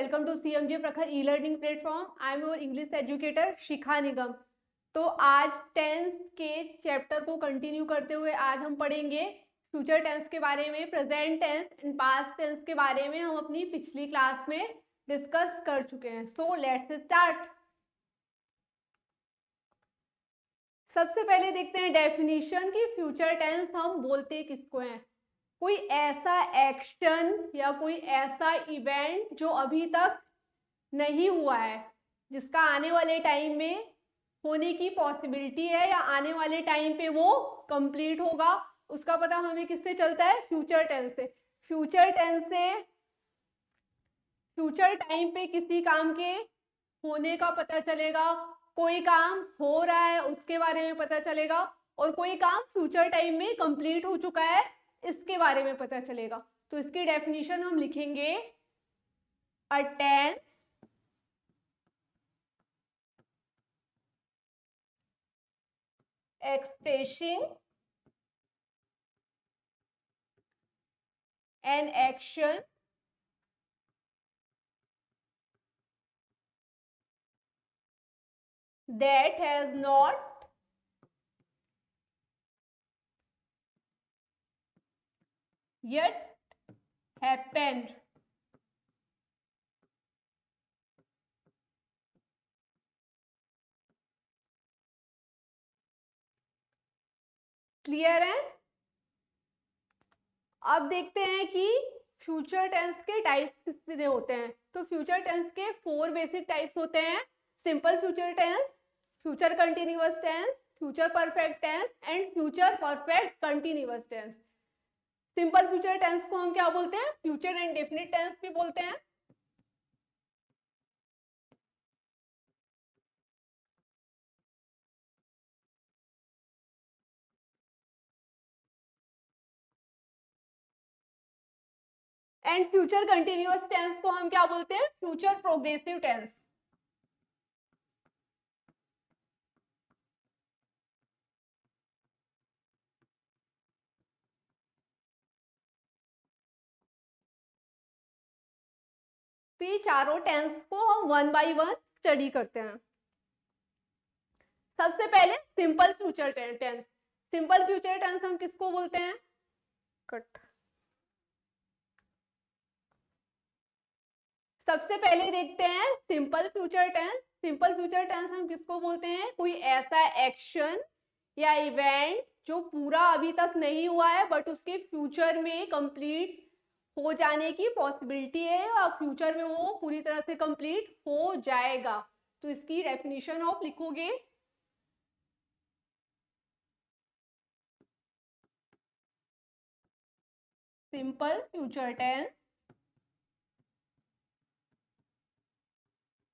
Welcome to CMJ Prakhar e learning platform. I am your English educator Shikha Nigam. तो आज tense के chapter को continue करते हुए आज हम पढ़ेंगे फ्यूचर टेंस के बारे में। Present tense and past tense के बारे में हम अपनी पिछली क्लास में डिस्कस कर चुके हैं। So let's start. सबसे पहले देखते हैं डेफिनेशन की फ्यूचर टेंस हम बोलते किसको हैं। कोई ऐसा एक्शन या कोई ऐसा इवेंट जो अभी तक नहीं हुआ है, जिसका आने वाले टाइम में होने की पॉसिबिलिटी है या आने वाले टाइम पे वो कंप्लीट होगा, उसका पता हमें किससे चलता है? फ्यूचर टेंस से। फ्यूचर टेंस से फ्यूचर टाइम पे किसी काम के होने का पता चलेगा, कोई काम हो रहा है उसके बारे में पता चलेगा, और कोई काम फ्यूचर टाइम में कंप्लीट हो चुका है इसके बारे में पता चलेगा। तो इसकी डेफिनेशन हम लिखेंगे, a tense expressing an action that has not yet happened. Clear है? अब देखते हैं कि फ्यूचर टेंस के टाइप्स कितने होते हैं। तो फ्यूचर टेंस के 4 बेसिक टाइप्स होते हैं: simple future tense, future continuous tense, future perfect tense and future perfect continuous tense. Simple future tense को हम क्या बोलते हैं? फ्यूचर इंडेफिनिट टेंस भी बोलते हैं। एंड फ्यूचर कंटिन्यूअस टेंस को हम क्या बोलते हैं? Future progressive tense. तो ये चारों टेंस को हम 1 बाय 1 स्टडी करते हैं। सबसे पहले simple future tense. Simple future tense हम किसको बोलते हैं? कट। सबसे पहले देखते हैं simple future tense. Simple future tense हम किसको बोलते हैं? कोई ऐसा एक्शन या इवेंट जो पूरा अभी तक नहीं हुआ है बट उसके फ्यूचर में कंप्लीट हो जाने की पॉसिबिलिटी है और फ्यूचर में वो पूरी तरह से कंप्लीट हो जाएगा। तो इसकी डेफिनेशन आप लिखोगे, simple future tense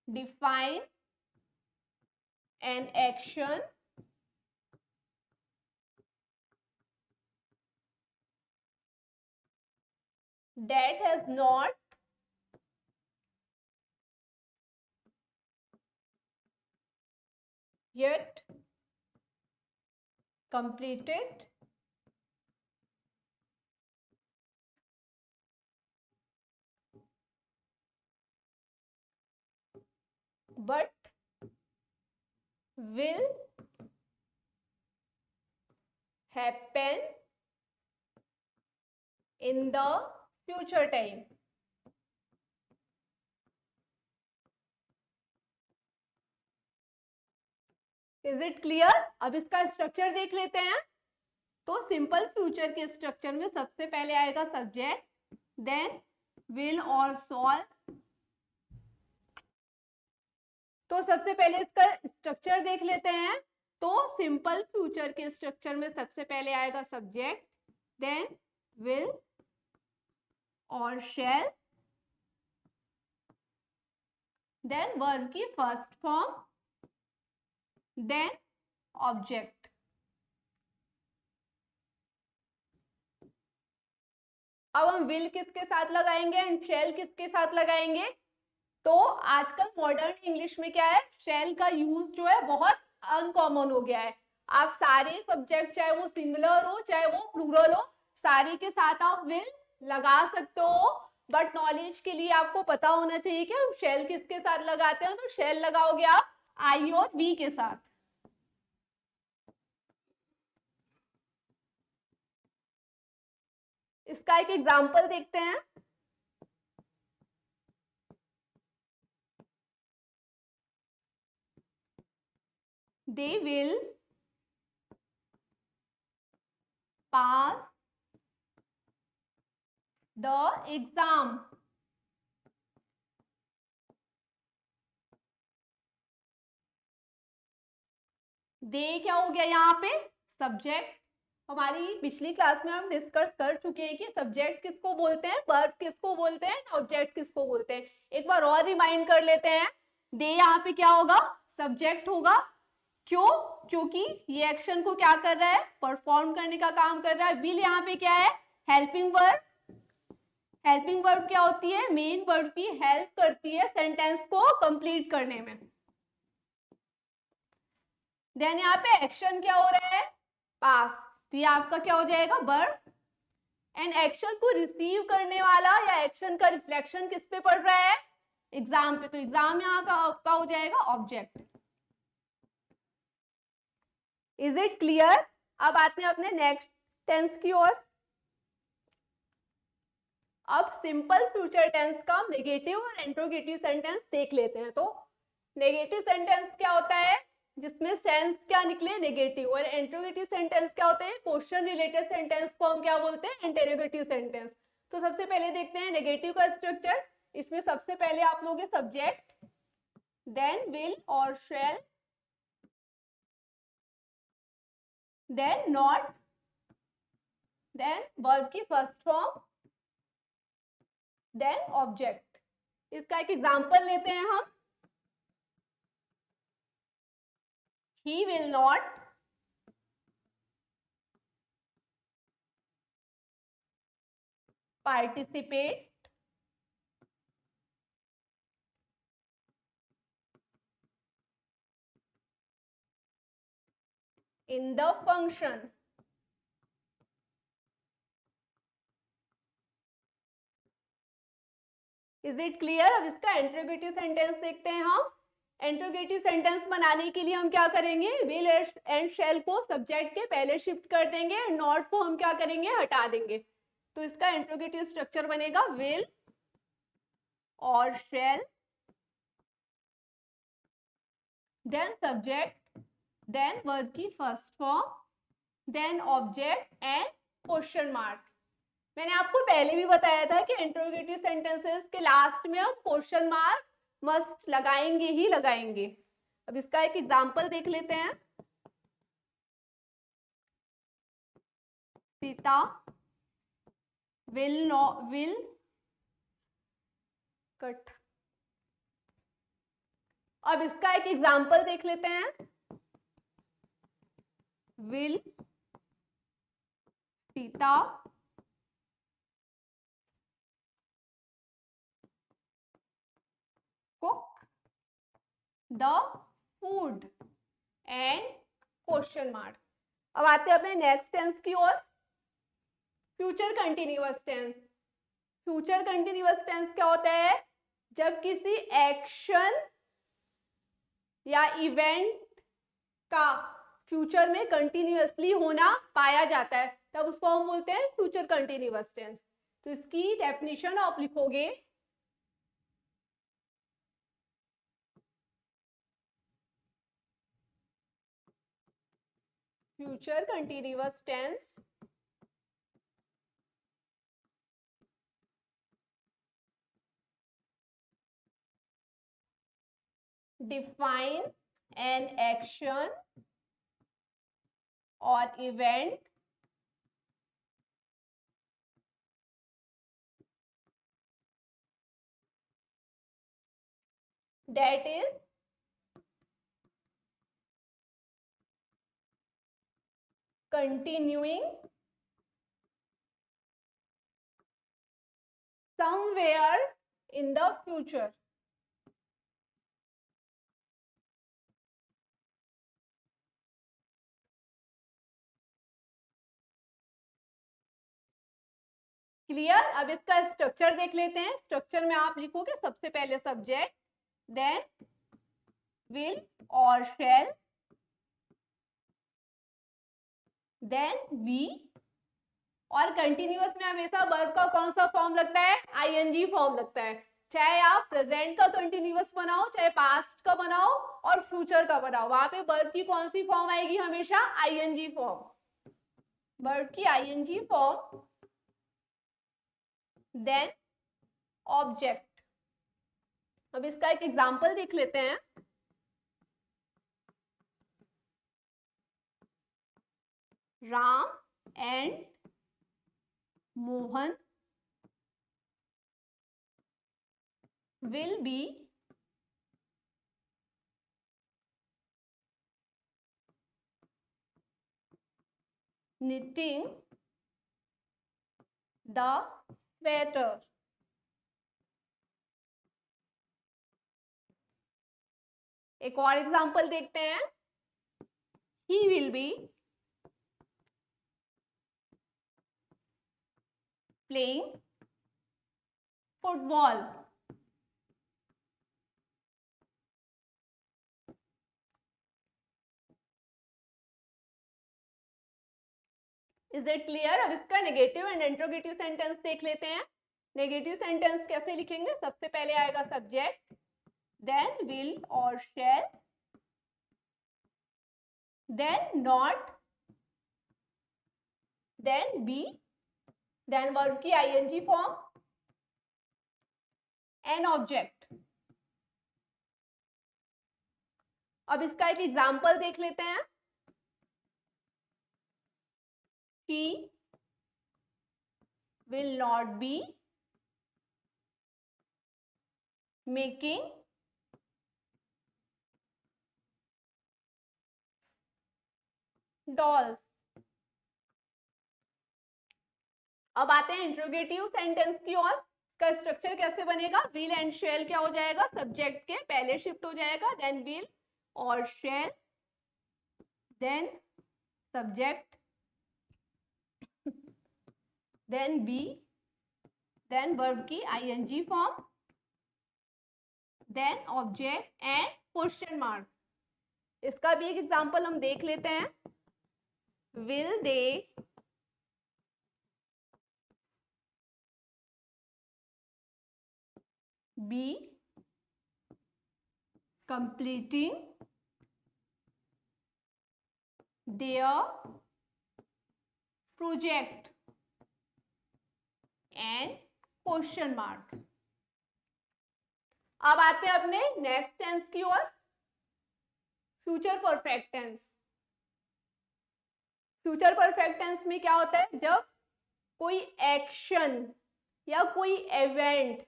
define an action that has not yet completed but will happen in the future time. Is it clear? अब इसका स्ट्रक्चर देख लेते हैं। तो सिंपल फ्यूचर के स्ट्रक्चर में सबसे पहले आएगा सब्जेक्ट, देन विल और सॉल्व। तो सबसे पहले इसका स्ट्रक्चर देख लेते हैं। तो सिंपल फ्यूचर के स्ट्रक्चर में सबसे पहले आएगा सब्जेक्ट, देन विल और शैल, देन वर्ब की फर्स्ट फॉर्म, देन ऑब्जेक्ट। अब हम विल किसके साथ लगाएंगे एंड शैल किसके साथ लगाएंगे? तो आजकल मॉडर्न इंग्लिश में क्या है, शैल का यूज जो है बहुत अनकॉमन हो गया है। आप सारे सब्जेक्ट, चाहे वो सिंगुलर हो चाहे वो प्लूरल हो, सारे के साथ आप विल लगा सकते हो। बट नॉलेज के लिए आपको पता होना चाहिए कि हम शेल किसके साथ लगाते हैं, तो शेल लगाओगे आप आई और वी के साथ। इसका एक एग्जाम्पल देखते हैं। They will pass the exam. They क्या हो गया यहाँ पे, सब्जेक्ट। हमारी पिछली क्लास में हम डिस्कस कर चुके हैं कि सब्जेक्ट किसको बोलते हैं, वर्ब किसको बोलते हैं, ऑब्जेक्ट किसको बोलते हैं। एक बार और रिमाइंड कर लेते हैं। दे यहाँ पे क्या होगा, सब्जेक्ट होगा। क्यों, क्योंकि ये एक्शन को क्या कर रहा है, परफॉर्म करने का काम कर रहा है। विल यहाँ पे क्या है, हेल्पिंग वर्ब। हेल्पिंग वर्ब क्या होती है, मेन वर्ब की हेल्प करती है सेंटेंस को कंप्लीट करने में। देन यहाँ पे एक्शन क्या हो रहा है, पास, तो ये आपका क्या हो जाएगा, वर्ब। एंड एक्शन को रिसीव करने वाला या एक्शन का रिफ्लेक्शन किस पे पड़ रहा है, एग्जाम पे, तो एग्जाम यहाँ का आपका हो जाएगा ऑब्जेक्ट। Is it clear. अब आते हैं अपने नेक्स्ट टेंस की ओर। अब सिंपल फ्यूचर टेंस का नेगेटिव और इंट्रोगेटिव सेंटेंस देख लेते हैं। तो नेगेटिव सेंटेंस क्या होता है, जिसमें सेंस क्या निकले, नेगेटिव। और इंट्रोगेटिव सेंटेंस क्या होते हैं, क्वेश्चन रिलेटेड सेंटेंस को हम क्या बोलते हैं, इंटरोगेटिव सेंटेंस। तो सबसे पहले देखते हैं नेगेटिव का स्ट्रक्चर। इसमें सबसे पहले आप लोगे सब्जेक्ट, देन विल और shall, then not, then verb की फर्स्ट फॉर्म, देन ऑब्जेक्ट। इसका एक एग्जांपल लेते हैं हम। He will not participate in the function. Is it clear. अब इसका इंट्रोगेटिव सेंटेंस देखते हैं हम। इंट्रोगेटिव सेंटेंस बनाने के लिए हम क्या करेंगे, विल एंड शैल को सब्जेक्ट के पहले शिफ्ट कर देंगे, नॉट को हम क्या करेंगे, हटा देंगे। तो इसका इंट्रोगेटिव स्ट्रक्चर बनेगा विल और shall, then subject, then verb की first form, then object and question mark. मैंने आपको पहले भी बताया था कि इंट्रोगेटिव सेंटेंसेस के लास्ट में हम क्वेश्चन मार्क मस्ट लगाएंगे ही लगाएंगे। अब इसका एक एग्जांपल देख लेते हैं। Sita will cut. अब इसका एक एग्जांपल देख लेते हैं। Will Sita cook the food and question mark. अब आते हैं अपने नेक्स्ट टेंस की ओर, future continuous tense. Future continuous tense क्या होता है, जब किसी एक्शन या इवेंट का फ्यूचर में कंटिन्यूअसली होना पाया जाता है, तब उसको हम बोलते हैं फ्यूचर कंटिन्यूअस टेंस। तो इसकी डेफिनेशन आप लिखोगे, future continuous tense define an action or event that is continuing somewhere in the future. Clear. अब इसका स्ट्रक्चर देख लेते हैं। स्ट्रक्चर में आप लिखोगे सबसे पहले सब्जेक्ट, देन विल और शैल, देन वी, और कंटिन्यूअस में हमेशा वर्ब का कौन सा फॉर्म लगता है, आईएनजी फॉर्म लगता है। चाहे आप प्रेजेंट का कंटिन्यूअस बनाओ, चाहे पास्ट का बनाओ और फ्यूचर का बनाओ, वहां पे वर्ब की कौन सी फॉर्म आएगी, हमेशा आईएनजी फॉर्म, वर्ब की आईएनजी फॉर्म, देन ऑब्जेक्ट। अब इसका एक एग्जांपल देख लेते हैं। Ram and Mohan will be knitting the sweater. एक और एग्जांपल देखते हैं। He will be playing football. Is it clear. अब इसका नेगेटिव एंड इंट्रोगेटिव सेंटेंस देख लेते हैं। नेगेटिव सेंटेंस कैसे लिखेंगे, सबसे पहले आएगा सब्जेक्ट, देन विल और shall, then not, then be, then verb की आईएनजी फॉर्म, एन ऑब्जेक्ट। अब इसका एक एग्जांपल देख लेते हैं। She will not be making dolls. अब आते हैं इंट्रोगेटिव सेंटेंस की ओर। इसका स्ट्रक्चर कैसे बनेगा, विल एंड शेल क्या हो जाएगा, सब्जेक्ट के पहले शिफ्ट हो जाएगा, then will or shall, then subject, then be, then verb की ING form, then object and question mark. इसका भी एक एग्जांपल हम देख लेते हैं। Will they be completing their project and question mark. अब आते हैं अपने नेक्स्ट टेंस की ओर, future perfect tense. Future perfect tense में क्या होता है, जब कोई एक्शन या कोई इवेंट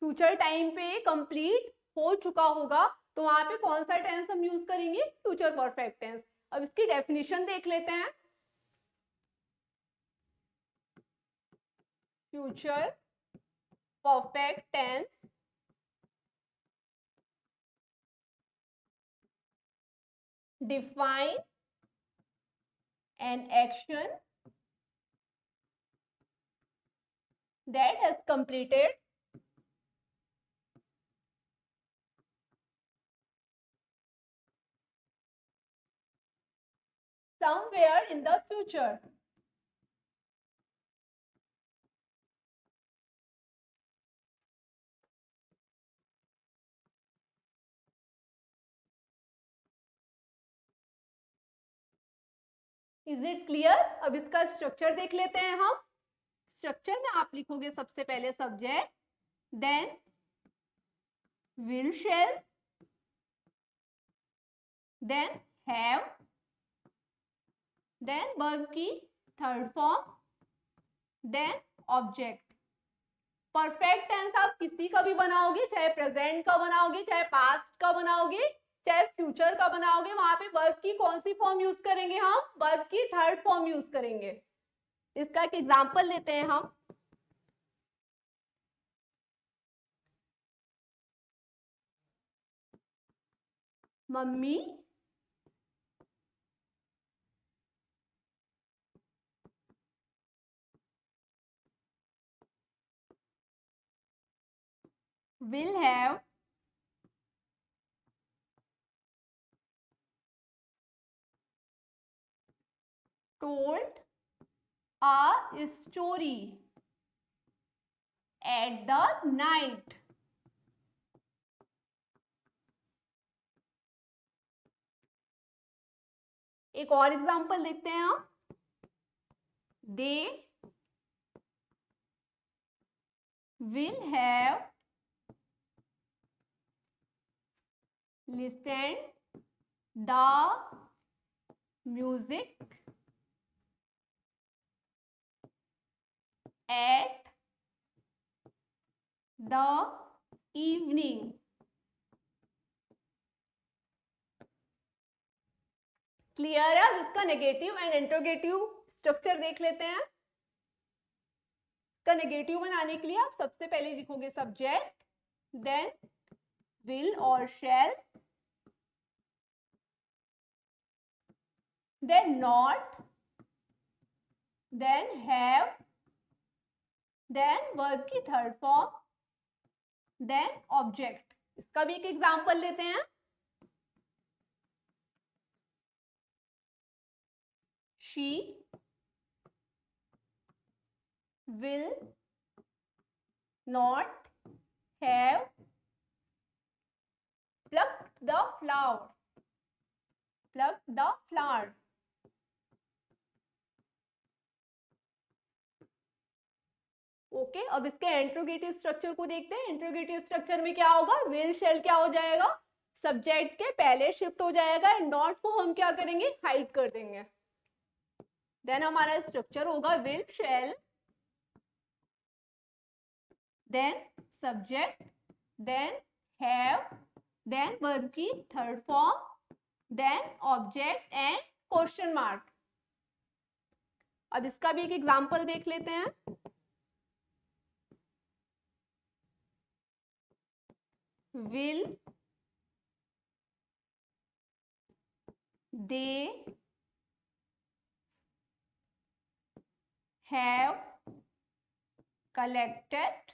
फ्यूचर टाइम पे कंप्लीट हो चुका होगा, तो वहां पे कौन सा टेंस हम यूज करेंगे, फ्यूचर परफेक्ट टेंस। अब इसकी डेफिनेशन देख लेते हैं। Future perfect tense define an action that has completed somewhere in the future. Is it clear. अब इसका स्ट्रक्चर देख लेते हैं हम। स्ट्रक्चर में आप लिखोगे सबसे पहले subject, then will shall, then have, then verb की third form, then object. Perfect tense आप किसी का भी बनाओगे, चाहे प्रेजेंट का बनाओगे, चाहे पास्ट का बनाओगे, चाहे फ्यूचर का बनाओगे, वहां पे वर्ब की कौन सी फॉर्म यूज करेंगे, हम वर्ब की थर्ड फॉर्म यूज करेंगे। इसका एक एग्जांपल लेते हैं हम। Mummy will have told a story at the night. एक और एग्जांपल देखते हैं आप. They will have listened the music at the evening. Clear है. अब इसका नेगेटिव एंड इंट्रोगेटिव स्ट्रक्चर देख लेते हैं. इसका नेगेटिव बनाने के लिए आप सबसे पहले लिखोगे सब्जेक्ट, देन विल और shall, then not, then have, then verb की थर्ड फॉर्म, देन ऑब्जेक्ट. इसका भी एक एग्जांपल लेते हैं. She will not have plucked the flower. Plucked the flower. Okay, अब इसके इंट्रोगेटिव स्ट्रक्चर को देखते हैं. इंट्रोगेटिव स्ट्रक्चर में क्या होगा? विल शैल क्या हो जाएगा? सब्जेक्ट के पहले शिफ्ट हो जाएगा एंड नॉट को हम क्या करेंगे? हाइड कर देंगे. देन हमारा स्ट्रक्चर होगा will shall, then subject, then have, then verb की third form, then object and question mark. अब इसका भी एक एग्जांपल देख लेते हैं. Will they have collected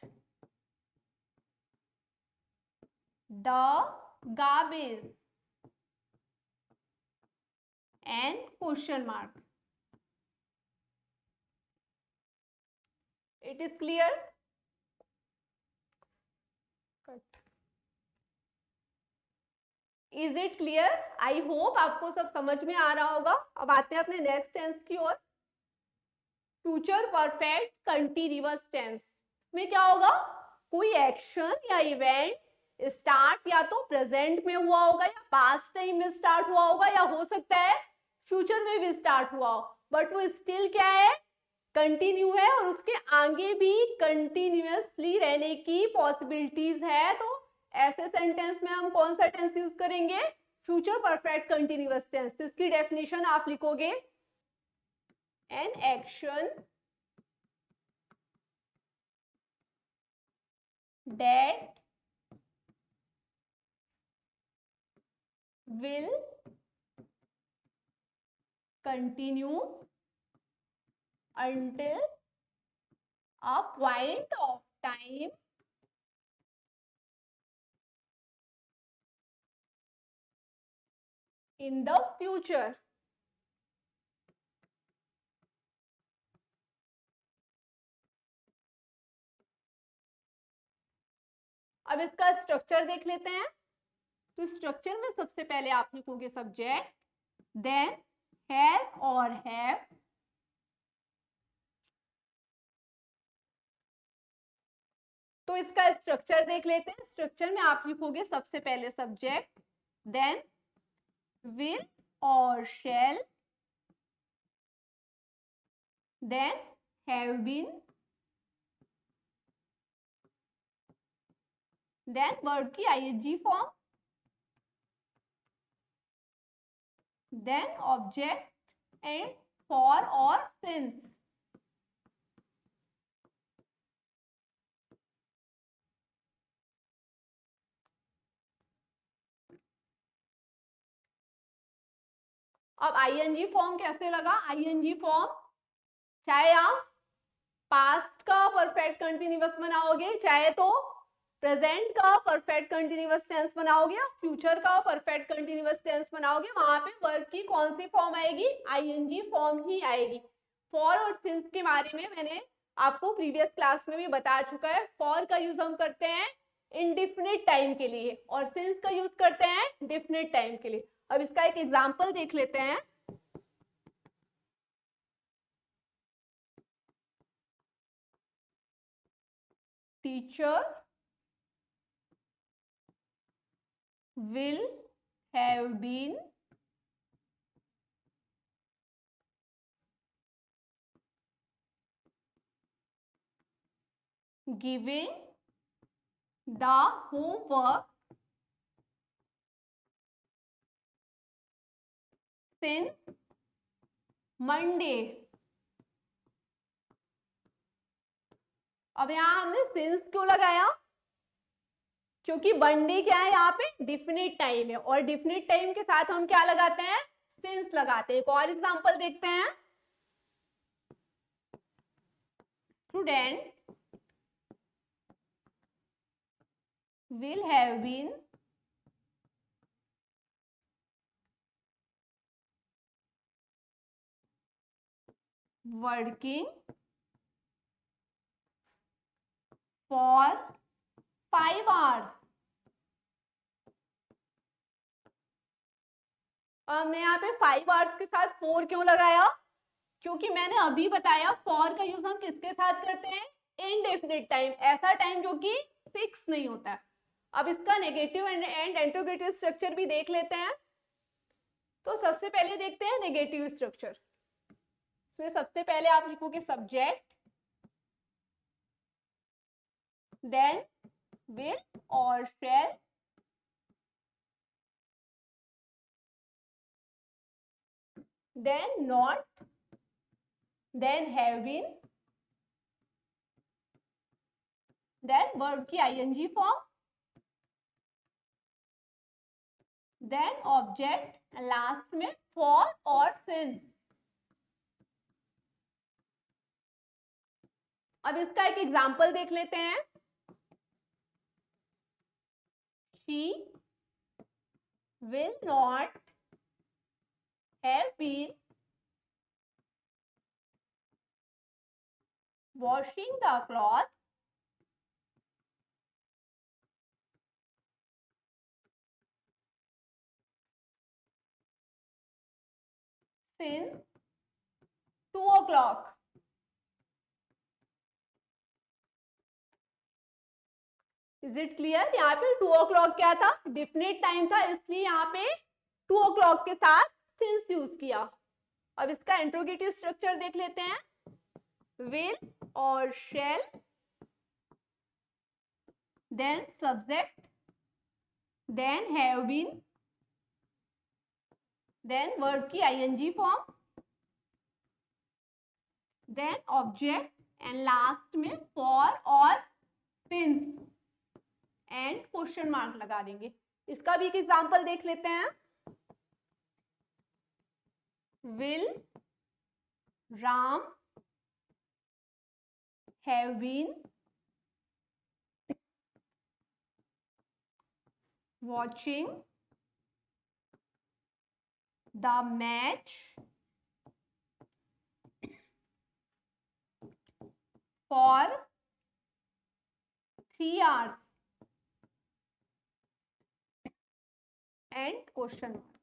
the garbage and question mark. It is clear? Is it clear? I hope आपको सब समझ में आ रहा होगा. अब आते हैं अपने नेक्स्ट टेंस की ओर. फ्यूचर परफेक्ट कंटीन्यूअस टेंस में क्या होगा? कोई एक्शन या इवेंट स्टार्ट या तो प्रेजेंट में हुआ होगा या पास्ट टाइम में स्टार्ट हुआ होगा या हो सकता है फ्यूचर में भी स्टार्ट हुआ हो, बट वो स्टिल क्या है? कंटिन्यू है और उसके आगे भी कंटिन्यूअसली रहने की पॉसिबिलिटीज है. तो ऐसे सेंटेंस में हम कौन सा टेंस यूज करेंगे? Future perfect continuous tense. तो इसकी डेफिनेशन आप लिखोगे an action that will continue until a point of time in the future. अब इसका स्ट्रक्चर देख लेते हैं. तो स्ट्रक्चर में सबसे पहले आप लिखोगे सब्जेक्ट, देन हैज और हैव, तो इसका स्ट्रक्चर देख लेते हैं. स्ट्रक्चर में आप लिखोगे सबसे पहले सब्जेक्ट, देन विल और shall, then have been, then verb की ING form, then object and for or since. अब आईएनजी फॉर्म कैसे लगा? आईएनजी फॉर्म चाहे आप पास्ट का परफेक्ट कंटिन्यूअस बनाओगे, चाहे तो प्रेजेंट का परफेक्ट कंटिन्यूअस टेंस बनाओगे या फ्यूचर का परफेक्ट कंटिन्यूअस टेंस बनाओगे, वहां पे वर्ब की कौन सी फॉर्म आएगी, आईएनजी फॉर्म ही आएगी। फॉर और सिंस के बारे में मैंने आपको प्रीवियस क्लास में भी बता चुका है। फॉर का यूज हम करते हैं इंडिफिनिट टाइम के लिए और सिंस का यूज करते हैं डिफिनिट टाइम के लिए। अब इसका एक एग्जांपल देख लेते हैं। Teacher will have been giving the homework since Monday। अब यहां हमने सिंस क्यों लगाया, क्योंकि मंडे क्या है, यहाँ पे डिफिनिट टाइम है और डिफिनिट टाइम के साथ हम क्या लगाते हैं, सिंस लगाते हैं। एक और एग्जांपल देखते हैं। Student will have been working for 5 hours। हमने यहाँ पे 5 आवर्स के साथ 4 क्यों लगाया, क्योंकि मैंने अभी बताया फॉर का यूज हम किसके साथ करते हैं, इनडेफिनिट टाइम, ऐसा टाइम जो कि फिक्स नहीं होता है। अब इसका नेगेटिव एंड इंट्रोगेटिव स्ट्रक्चर भी देख लेते हैं। तो सबसे पहले देखते हैं नेगेटिव स्ट्रक्चर। इसमें सबसे पहले आप लिखोगे सब्जेक्ट, देन विल और शैल, then not, then have been, then verb की ing form, then object, last में for और since। अब इसका एक एग्जांपल देख लेते हैं। She will not have been washing the cloth since 2 o'clock। Is it clear? यहाँ पे 2 o'clock क्या था, डिफिनिट टाइम था, इसलिए यहाँ पे 2 o'clock के साथ सिंस यूज किया। अब इसका इंट्रोगेटिव स्ट्रक्चर देख लेते हैं। विल और shall, then subject, then have been, then verb की ing form, then object and last में for or since and question mark लगा देंगे। इसका भी एक एग्जांपल देख लेते हैं। Will Ram have been watching the match for 3 hours and question mark.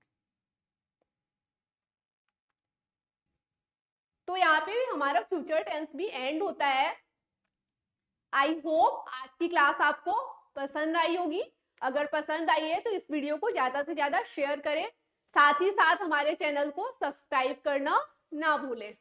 तो यहाँ पे भी हमारा फ्यूचर टेंस भी एंड होता है। आई होप आज की क्लास आपको पसंद आई होगी। अगर पसंद आई है तो इस वीडियो को ज्यादा से ज्यादा शेयर करें, साथ ही साथ हमारे चैनल को सब्सक्राइब करना ना भूलें।